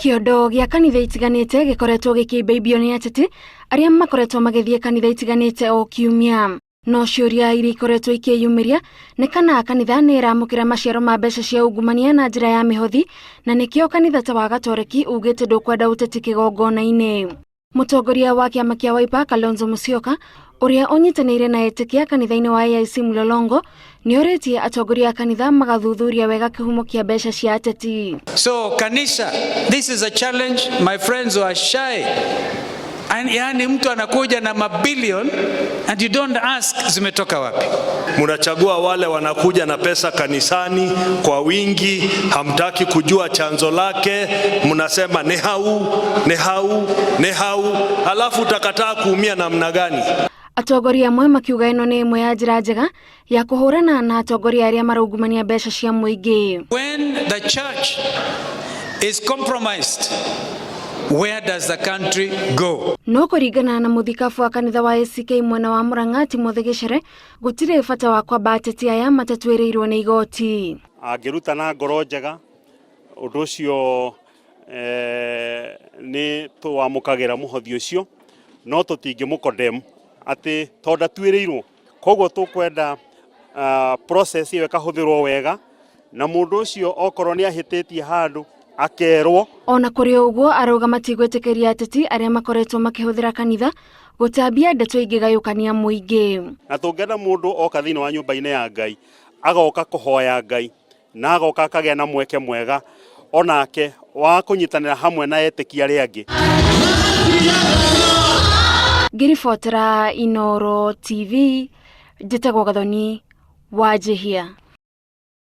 Kiondo gĩa kanitha itiganĩte gĩkoretwo gĩkĩmbĩmbio nĩ ateti arĩa makoretwo magĩthiĩ kanitha itiganĩte o kiumia. No ciũria iria ikoretwo ikĩyumĩria nĩ kana kanitha nĩ ĩramũkĩra maciaro ma mbeca cia ungumania na njĩra ya mĩhothi, na nĩkĩo kanitha ta wa Gatoreki ugĩte ndũkwenda ũteti kĩgongona-inĩ. Mũtongoria wa kĩama kĩa Wiper Kalonzo Musyoka, ũrĩa ũnyitanĩire na etĩkia kanitha-inĩ wa AIC Mlolongo, nĩ orĩtie atongoria a kanitha magathuthuria wega kĩhumo kĩa mbeca cia ateti. So kanisa, this is a challenge, my friends who are shy. And yani mtu anakuja na mabilion and you don't ask zimetoka wapi. Mnachagua wale wanakuja na pesa kanisani kwa wingi, hamtaki kujua chanzo lake, mnasema nehau, alafu utakataa kuumia namna gani? Atongoria amwe makiuga ĩno nĩ ĩmwe ya njĩra njega ya kũhũrana na atongoria arĩa maraungumania mbeca cia mũingĩ. When the church is compromised, where does the country go? No kũringana na muthikabu wa kanitha wa ACK mwena wa Murang'a Timothy Gichere, gũtirĩ bata wa kwamba ateti aya matuiriirwo nĩ igoti. Angĩruta na ngoro njega, ũndũ ũcio nĩ twamũkagĩra muhothi ũcio, no tũtingĩmũkondem atĩ tondũ atuĩrĩirwo. Koguo tũkwenda process ĩyo ĩkahũthĩrwo wega, na mũndũ ũcio okorwo nĩ ahĩtĩtie handũ akerwo. Ona kũrĩ ũguo arauga matigwĩtĩkĩria ateti arĩa makoretwo makĩhũthĩra kanitha gũtambia ndeto ingĩgayũkania mũingĩ. Na tũngĩenda mũndũ oka thĩinĩ wa nyũmba-inĩ ya Ngai, agoka kũhoya Ngai, na agoka akagĩa na mweke mwega, onake wa kũnyitanĩra hamwe na etĩkia arĩa angĩ. Ngiribotera Inooro TV, njĩtagwo Gathoni wa Jehia.